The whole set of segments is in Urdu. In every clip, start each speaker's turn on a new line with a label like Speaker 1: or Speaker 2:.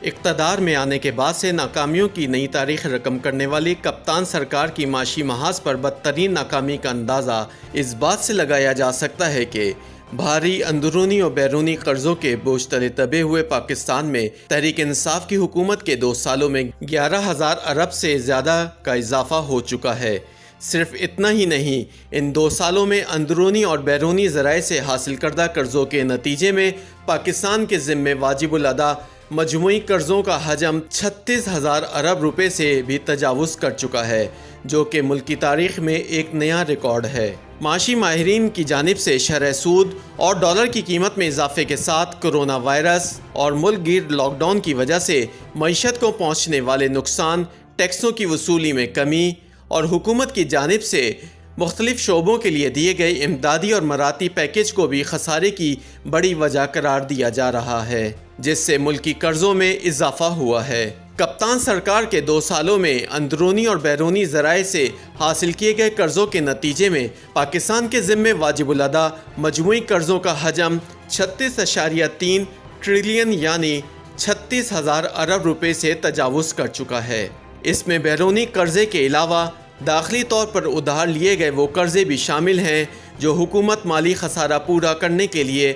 Speaker 1: اقتدار میں آنے کے بعد سے ناکامیوں کی نئی تاریخ رقم کرنے والی کپتان سرکار کی معاشی محاذ پر بدترین ناکامی کا اندازہ اس بات سے لگایا جا سکتا ہے کہ بھاری اندرونی اور بیرونی قرضوں کے بوجھ تلے دبے ہوئے پاکستان میں تحریک انصاف کی حکومت کے 2 سالوں میں 11,000 ارب سے زیادہ کا اضافہ ہو چکا ہے۔ صرف اتنا ہی نہیں، ان 2 سالوں میں اندرونی اور بیرونی ذرائع سے حاصل کردہ قرضوں کے نتیجے میں پاکستان کے ذمے واجب الادا مجموعی قرضوں کا حجم 36,000 ارب روپے سے بھی تجاوز کر چکا ہے، جو کہ ملک کی تاریخ میں ایک نیا ریکارڈ ہے۔ معاشی ماہرین کی جانب سے شرح سود اور ڈالر کی قیمت میں اضافے کے ساتھ کرونا وائرس اور ملک گیر لاک ڈاؤن کی وجہ سے معیشت کو پہنچنے والے نقصان، ٹیکسوں کی وصولی میں کمی اور حکومت کی جانب سے مختلف شعبوں کے لیے دیے گئے امدادی اور مراعاتی پیکج کو بھی خسارے کی بڑی وجہ قرار دیا جا رہا ہے، جس سے ملکی قرضوں میں اضافہ ہوا ہے۔ کپتان سرکار کے 2 سالوں میں اندرونی اور بیرونی ذرائع سے حاصل کیے گئے قرضوں کے نتیجے میں پاکستان کے ذمے واجب الادا مجموعی قرضوں کا حجم 36.3 ٹریلین یعنی 36,000 ارب روپے سے تجاوز کر چکا ہے۔ اس میں بیرونی قرضے کے علاوہ داخلی طور پر ادھار لیے گئے وہ قرضے بھی شامل ہیں جو حکومت مالی خسارہ پورا کرنے کے لیے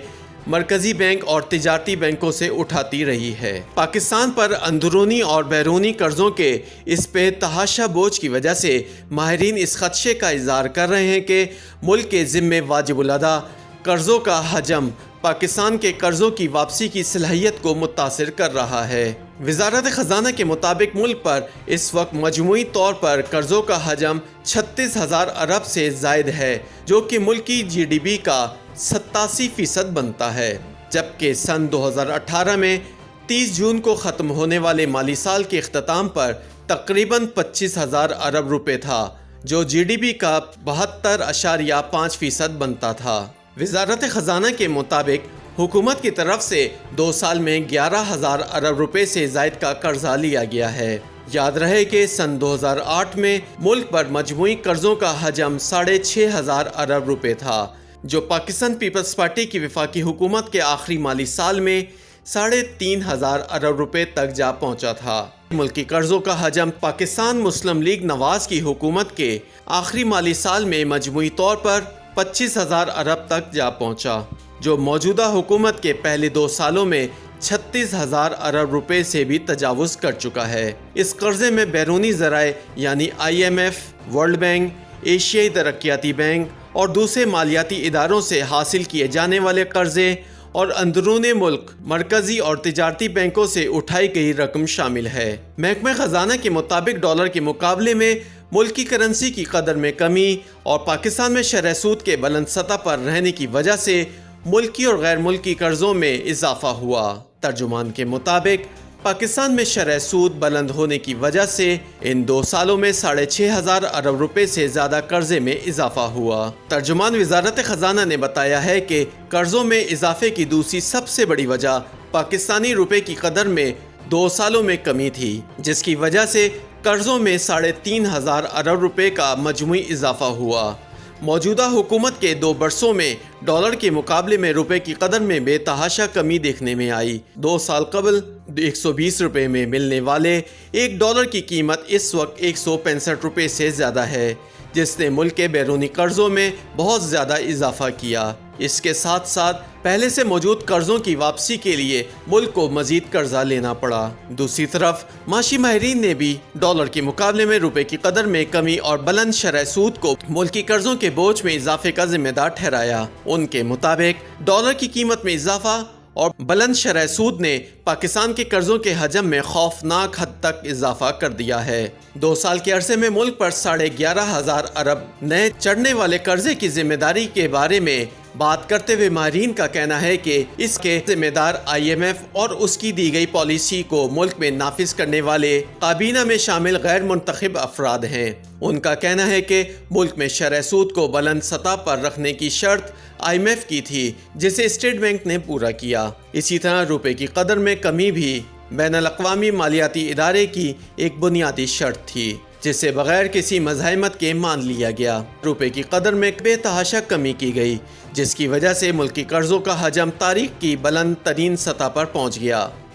Speaker 1: مرکزی بینک اور تجارتی بینکوں سے اٹھاتی رہی ہے۔ پاکستان پر اندرونی اور بیرونی قرضوں کے اس بے تحاشا بوجھ کی وجہ سے ماہرین اس خدشے کا اظہار کر رہے ہیں کہ ملک کے ذمے واجب الادا قرضوں کا حجم پاکستان کے قرضوں کی واپسی کی صلاحیت کو متاثر کر رہا ہے۔ وزارت خزانہ کے مطابق ملک پر اس وقت مجموعی طور پر قرضوں کا حجم 36,000 ارب سے زائد ہے، جو کہ ملک کی جی ڈی پی کا 87% بنتا ہے، جبکہ سن 2018 میں 30 جون کو ختم ہونے والے مالی سال کے اختتام پر تقریباً 25,000 ارب روپے تھا، جو جی ڈی پی کا 72.5% بنتا تھا۔ وزارت خزانہ کے مطابق حکومت کی طرف سے 2 سال میں 11,000 ارب روپے سے زائد کا قرضہ لیا گیا ہے۔ یاد رہے کہ سن 2008 میں ملک پر مجموعی قرضوں کا حجم 6,500 ارب روپے تھا، جو پاکستان پیپلز پارٹی کی وفاقی حکومت کے آخری مالی سال میں 3,500 ارب روپے تک جا پہنچا تھا۔ ملکی قرضوں کا حجم پاکستان مسلم لیگ نواز کی حکومت کے آخری مالی سال میں مجموعی طور پر 25,000 ارب تک جا پہنچا، جو موجودہ حکومت کے پہلے 2 سالوں میں 36,000 ارب روپے سے بھی تجاوز کر چکا ہے۔ اس قرضے میں بیرونی ذرائع یعنی IMF، ورلڈ بینک، ایشیائی ترقیاتی بینک اور دوسرے مالیاتی اداروں سے حاصل کیے جانے والے قرضے اور اندرون ملک مرکزی اور تجارتی بینکوں سے اٹھائی گئی رقم شامل ہے۔ محکمہ خزانہ کے مطابق ڈالر کے مقابلے میں ملکی کرنسی کی قدر میں کمی اور پاکستان میں شرح سود کے بلند سطح پر رہنے کی وجہ سے ملکی اور غیر ملکی قرضوں میں اضافہ ہوا۔ ترجمان کے مطابق پاکستان میں شرح سود بلند ہونے کی وجہ سے ان 2 سالوں میں 6,500 ارب روپے سے زیادہ قرضے میں اضافہ ہوا۔ ترجمان وزارت خزانہ نے بتایا ہے کہ قرضوں میں اضافے کی دوسری سب سے بڑی وجہ پاکستانی روپے کی قدر میں 2 سالوں میں کمی تھی، جس کی وجہ سے قرضوں میں 3,500 ارب روپے کا مجموعی اضافہ ہوا۔ موجودہ حکومت کے 2 برسوں میں ڈالر کے مقابلے میں روپے کی قدر میں بے تحاشا کمی دیکھنے میں آئی۔ 2 سال قبل 120 روپے میں ملنے والے $1 کی قیمت اس وقت 165 روپے سے زیادہ ہے، جس نے ملک کے بیرونی قرضوں میں بہت زیادہ اضافہ کیا۔ اس کے ساتھ ساتھ پہلے سے موجود قرضوں کی واپسی کے لیے ملک کو مزید قرضہ لینا پڑا۔ دوسری طرف معاشی ماہرین نے بھی ڈالر کے مقابلے میں روپے کی قدر میں کمی اور بلند شرح سود کو ملکی قرضوں کے بوجھ میں اضافے کا ذمہ دار ٹھہرایا۔ ان کے مطابق ڈالر کی قیمت میں اضافہ اور بلند شرح سود نے پاکستان کے قرضوں کے حجم میں خوفناک حد تک اضافہ کر دیا ہے۔ 2 سال کے عرصے میں ملک پر 11,500 ارب نئے چڑھنے والے قرضے کی ذمہ داری کے بارے میں بات کرتے ہوئے ماہرین کا کہنا ہے کہ اس کے ذمہ دار IMF اور اس کی دی گئی پالیسی کو ملک میں نافذ کرنے والے کابینہ میں شامل غیر منتخب افراد ہیں۔ ان کا کہنا ہے کہ ملک میں شرح سود کو بلند سطح پر رکھنے کی شرط IMF کی تھی، جسے اسٹیٹ بینک نے پورا کیا۔ اسی طرح روپے کی قدر میں کمی بھی بین الاقوامی مالیاتی ادارے کی ایک بنیادی شرط تھی، جسے بغیر کسی مزاحمت کے مان لیا گیا۔ روپے کی قدر میں بے تحاشا کمی کی گئی، جس کی وجہ سے ملکی قرضوں کا حجم تاریخ کی بلند ترین سطح پر پہنچ گیا۔